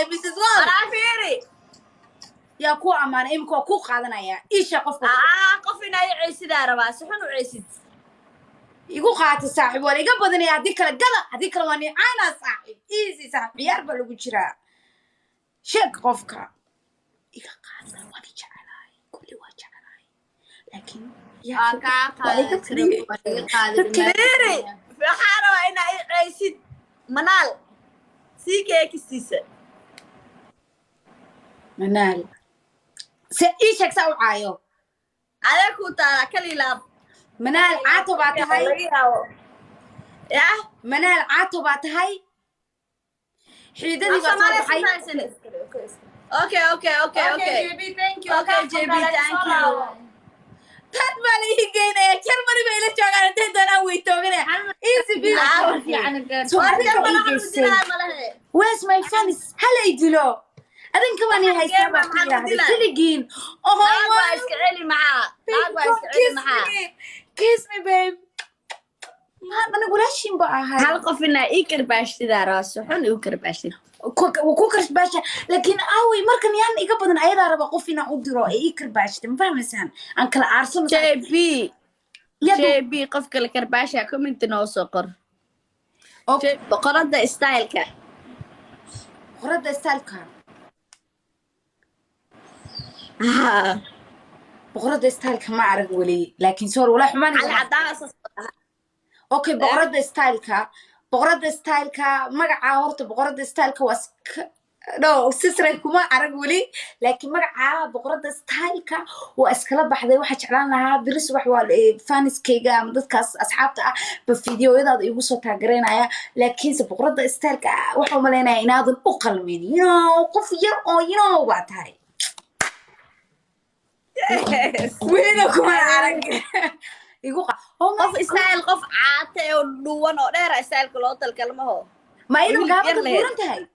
Mrs. Wall أنا فيري يا كو أمان إمكو كو قادنا يا إيش قف قفنا يعيش دار بس حنو عيسد يقول قاتل صاحب ولا يقبضني هذيك الجلا هذيك واني أنا صاحب إيزي صاحب يربى لو بجرا شق قفك إيش قاتل واني جعلاي كل وجه علاي لكن يا فيري في حارة إن عيسد منال سيكي كسيسة منال إيشك سوي عايو عليك وترى كلي لاب منال عاتبات هاي يا منال عاتبات هاي حيدني بطلب هاي اوكي JB thank you Okay, JB, thank you. ترمالي هيجينا يا كرمري بيلا شغال انت انا ويتوغنا ايزي بي يعني where's my friends هلا يدلو أذن كمان هاي سبب كذا تلقين kiss me babe ما نقول هالشيء بقى هاي حلقة فينا إيكر باشتي ذا راسه حن إيكر باشتي وكوكرش باشا لكن أوي مركن يعني يقبضن أيضا ربا قفينا أدرو إيكر باشا ما فاهم إنسان أنكل عارسون JB قفك الكرباشة كومنت نوسقر بقرة ستايلك قرد استالكا بقرد استالكا ما أعرف ولي لكن صور ولا حمان على عدالة أوكي بقرد ستايلكا مقع هورت بقرد ستايلكا واسك no سيسرك ما أعرف ولي لكن مقع بقرد ستايلكا واسكلا بحذي واحد شعلان لها بريس وحوال فانس كيجا مدتكاس أصحابته بفيديو يضاد يوصل تاجرين لكن بقرد ستايلكا وحوم لنا ينادن أقل مني قفير أو بعد هاي وينكم أعرف يقول قف ستايل قف عاتي ودوان أو دير ستايل كلوت الكلمة هو ما إنه قابل تقولنت هاي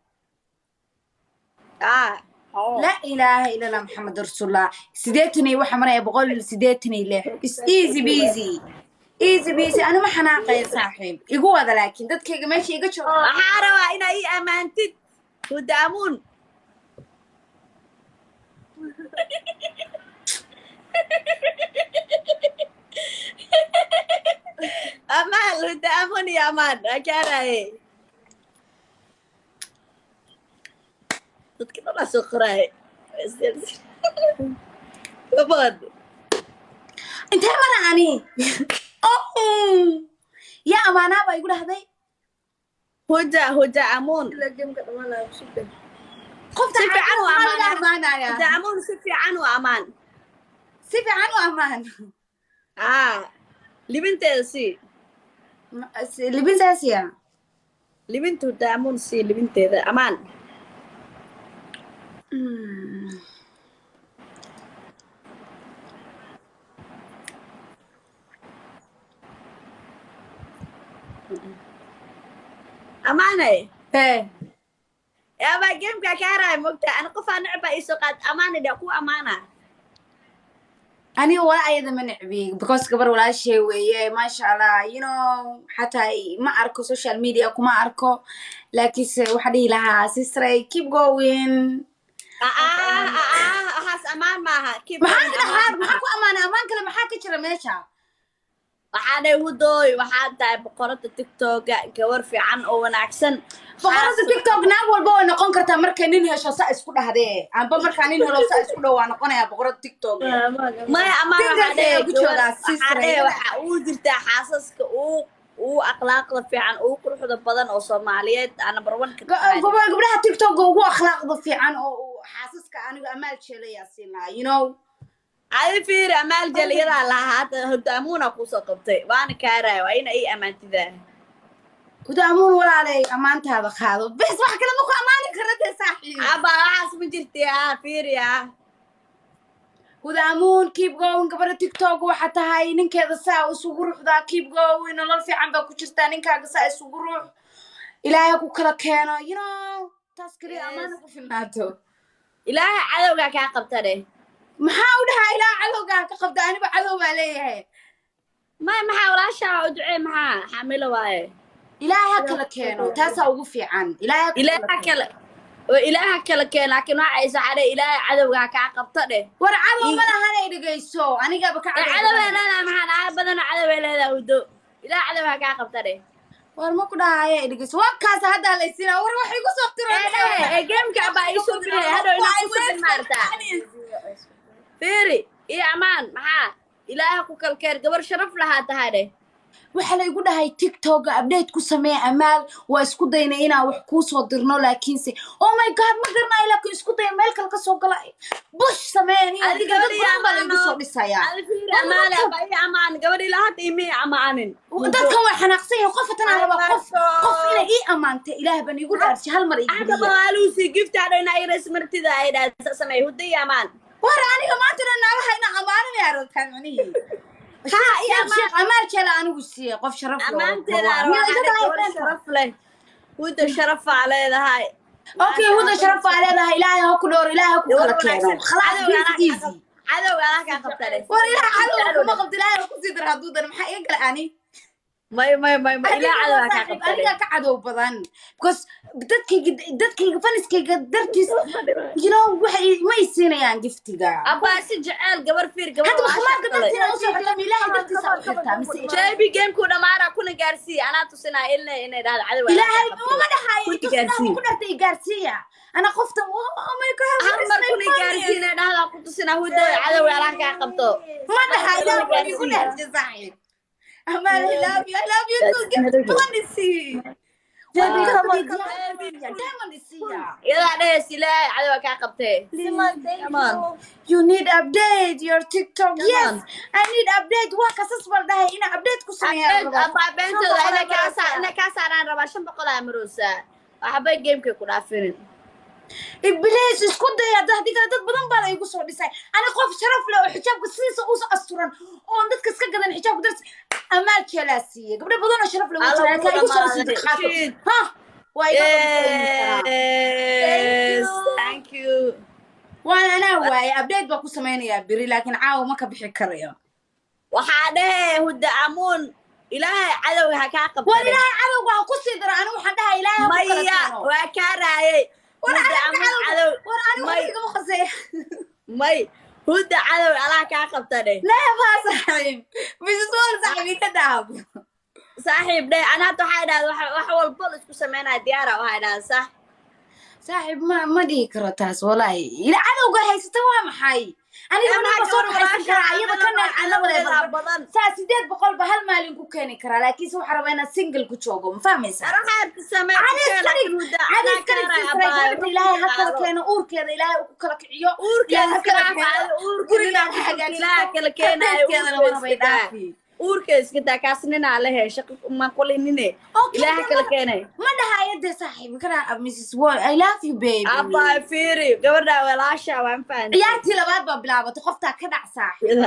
لا إله إلا الله محمد رسول الله سيدتني وحمرة بقول سيدتني له easy busy أنا ما حناقة يا صاحب يقول هذا لكن ده كي ماشي يقول شو حارة إن أي أمانتد ودامون أمان ودامون يا أمان أكارا إيه كده لا سكرة كمان أنت مرة عني يا أمانة بيقول هذا هدى أمون قفت سيفي عنه أمانة يا هدى أمون سيفي عنه أمان سيفي عنه أمان لبنت سي لبنت آسيا لبنت هدى أمون سي لبنت ذا أمان أمانة إيه يا با جيمك كارا مقطع أنا قفا نعبة إيسوقات أمانة دي أكو أمانة أنا ولا أيضا من عبي because قبل ولا شيء ويا ما شاء الله حتى ما أركو social media أكو ما أركو لكن وحدي لها sister keep going هاس أمان معها كيف محاكو أمان كلا محاكي شرا ميشا waxaana igu dooy waxaa tahay boqorada TikTok gawar fiican oo wanaagsan boqorada TikTok naag walba way noqon kartaa markay nin hesho saa isku dhahdee amba markaa nin helo saa isku dhaw waa noqonayaa boqorada TikTok maya ama waxa uu jirtaa xaasaska uu akhlaaqda fiican uu quruxda badan oo Soomaaliyeed ana barwan ka tahay gabdhaha TikTok ugu akhlaaqda fiican oo xaasaska aniga amaal sheelaya siinaa عادي فير أمال جليرة لها هدامونا قوسة قبتي وأنا كارا وأين أي أمانتي ذا هدامون ولا علي أمانتي هذا خاضو بس واحد كلام أخو أماني كرده صاحي أبا عاصم جرتي يا فير يا هدامون keep going قبل تيك توك وحتى هاي نين كذا ساعة وسوق ذا keep going الله في عم بكو جرتانين كذا ساعة سوق روح إلهي أكو كلا كينا تذكري أمانة في الناتو إلهي عدوغا كا قبتني محاولها إلى عدوغا كقبت أنا بعدوغا عليه ما محاولها شاء ودعي معها حامله واي إلهي كلا كينا تاسا وقفي عن إلهي وإلهها كلا كان لكن عايز على إله عدوها كعقبته ده warcado ma lahan ay dhageyso aniga ba ka عدوها لا معنا بدنا عدوها لا ودو إله عدوها كعقبته ده war ma ku dhahay ay dhageyso waa kaas hadda la isina war waxay ku soo tiraan جيم كعبة يشوف لي هذا ينقص المارتا فيري يا أمان معاه إلهك وكل كير قبر شرف لها تهاره waxa la igu dhahay TikTok update ku samee amaal waa isku daynay inaan wax ku soo dirno laakiin se oh my god ma garnaa laakiin isku day meel kale ka soo galay bush sameeyay adiga dad badan baa igu soo dhisaya أمان يا أمان قبر لا تيمي أمانين dadkan way xanaaqsan yihiin qof tan raba qof ina ii amaantay ilaah baan igu dhaarshay hal mar ii هذا ما لوسي جفت على نايرس مرتدى إذا سمعه ودي أمان war aniga maanta naagaha ina amaanay aragtaan manihi ها يا شيخ أمال كلا أنا وسيا قف شرف له أمان ترى شرف له وده شرف على هاي أوكي وده شرف على هذا إلهي هو كلور إلهي هو كلور كلام خلاص إيزي عدو أنا كعقبتني وإله عدو ما قلت إلهي هو كسيد ردود أنا محقق لأني ما إلى عدو كعقبتني أنا كعدو بدن بس dadkayga faniskayga dartiis you know waxay ma isiinayaan giftiga أبغى أسجع الجبر فير جبر hadda khamaarka dadkina u soo xirtam ilaahay dartiisa u xirtaa mise جايبي جيم كنا مارا كنا جارسي أنا تصنع إلنا هذا عدو ilaahay ma dhaxay tusina ku dhartay gaarsiya ana qoftan oh my god همر كنا جارسي هذا كنت تصنع هو ده عدو على كعقبته ما dhaxay ilaahay ku dhartay saaxiib amal I love you too gift fancy إذا ده سلا عدو كعقبته you need update your TikTok yes I need update waa kasas baldahay ina update ku sameeyaa أبغى بنت أنا كاسة أنا رباشن بقول أمروسا أحب الجيم كي كنا فين إبليس isku day hadii kala dad badan baa igu soo dhisay ana qof sharaf leh oo xijaabka sidiisa u asturan oo dadka iska gadan xijaabka dars amaal kalaasiye gabdho badan oo sharaf leh oo jiraan igu soo dhisay qaato ha waa thank you waan ana waay update ba ku sameeynaya biri laakiin caawa ma ka bixi karayo waxaa dhahay hudda amuun ilaahay cadowga ka qabtay waa ilaahay cadowga ku sii daro anigu waxaan dhahay ilaahay maya waa ka raayay hudda amuun cadow war anigu wadiga ma khasay may hudda cadow allah ka qabtay لا ما صاحب مش صور صاحبي كداب صاحب ده انا waxay dhahay wax walba la isku sameynaa diyaara waxay dhahay sax صاحب ما دي كرتاس والله ila cadowga haysata waa maxay aniga ma soo haysan kara ayada kana ana wala badan saa 800 ba hal maalin ku keeni kara laakiin waxa rabaa inaan single ku joogo ma fahmaysaa araxaad ku sameeyay hudda ana kana ilaahay hakala keeno uurkeeda ilaahay ku kala kiciyo uurkeeda guriga ilaahay kala keenayo uurka iska taakaasnina la hesho ma qolinine ilaahay kala keenay ma dhahaayade saaxiib kana Mrs. Wall I love you baby abba fiiri gabadha walaasha waan faan ciyaartii labaad baa bilaabatay qofta ka dhac saaxiib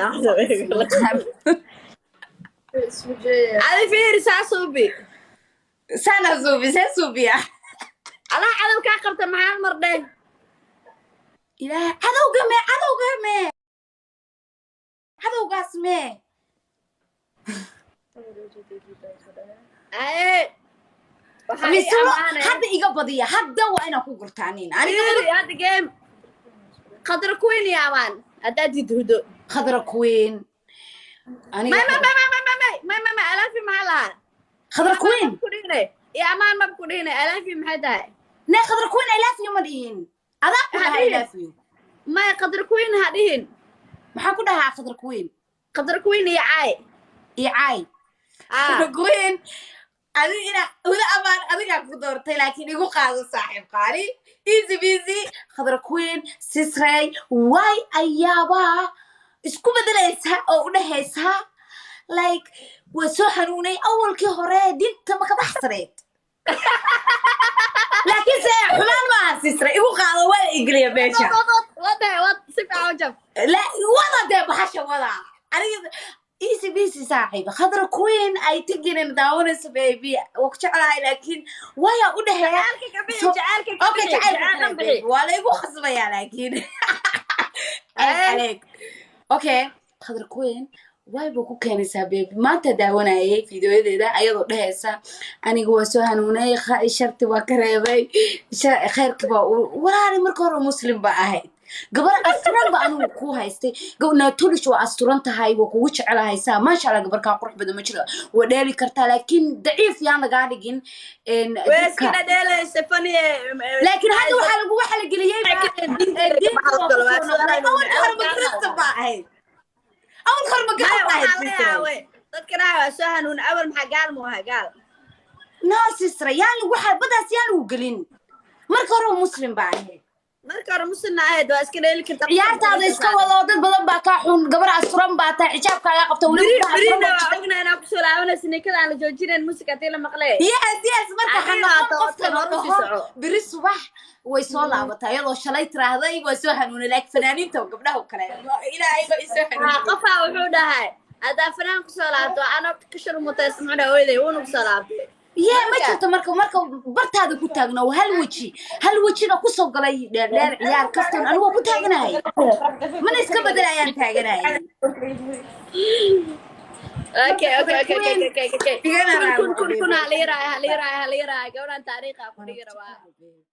ali fiiri saasubi sana subiya ala cadow ka qabta maxaa marday ilaahay cadowgaas mee hadda iga badiya hadda waa inaan ku gurtaanin hadda game khadra queen ya man hadda didhudo khadra queen aniga ma alafi maala khadra queen kudine ya man ma kudine alafi maxay tahay ne khadra queen I love you ma dhihin adaa ku dhahay I love you ma khadra queen hadihin maxaa ku dhahaa khadra queen ya ay icaay queen adigina wada amaan adiga ku doortay laakiin igu qaado saaxiib qaali easy busy khadra queen sisray why ayaba isku bedelaysa oo u dhahaysa like waa soo xanuunay awalkii hore dinta ma ka baxsaneed laakiin se xumaan ma sisray igu qaado waa igriya meesha wada si fiican la wada de bahasha wada aniga easy busy صاحب خضرة كوين اي تجين داونس بيبي وكجعلها لكن ويا ودهيا جعلك اوكي جعلك ولا يبو خصبيا لكن عليك اوكي خضرة كوين wayba ku keenaysaa beebi maanta daawanayay fiidiyoyadeeda ayadoo dhehaysa aniga waa soo hanuunay sharti waa ka reebay khayrka baa walaali marka hore muslim ba ahayd gabar asturan ba anigu ku haystay naatulish waa asturan tahay waa kugu jecelahaysaa maasha allah gabar kaa qurux badan ma jiro waa dheeli kartaa laakiin daciif yaan lagaa dhigin weeskina dheelaysa faniye laakiin hadda waxaa la geliyey أول خرمة قال تذكرها سهل أول ما قال مو قال ناس إسرائيل واحد بدأ سيال وقلين مركروا مسلم بعد مركروا مسلم عاد واسكن اللي كنت يا هذا يسكوا ضد بدن باكاحون قبر عسران باتا عجاب كايا قبته برينا عقنا أنا بسول عونا سنة كذا على جوجين الموسيقى تيلا مقلة يس مركا حنا بريس صباح ويسول عبتا يلا شليت هذا ويسول هنون لك فنانين تو قبله وكلام إلى أي بيسول قفا وحودة هاي هذا فنان كسولات وأنا كشر متسمعنا ويدي ونو كسولات يا ما شفت مركو برت هذا كنت أجنا وهل وجهي نا كسر قلي يا كفتون أنا كنت أجنا هاي من إسكاب بدل أيام تاجنا هاي اوكي كن علي راي قولنا تاريخ أقولي روا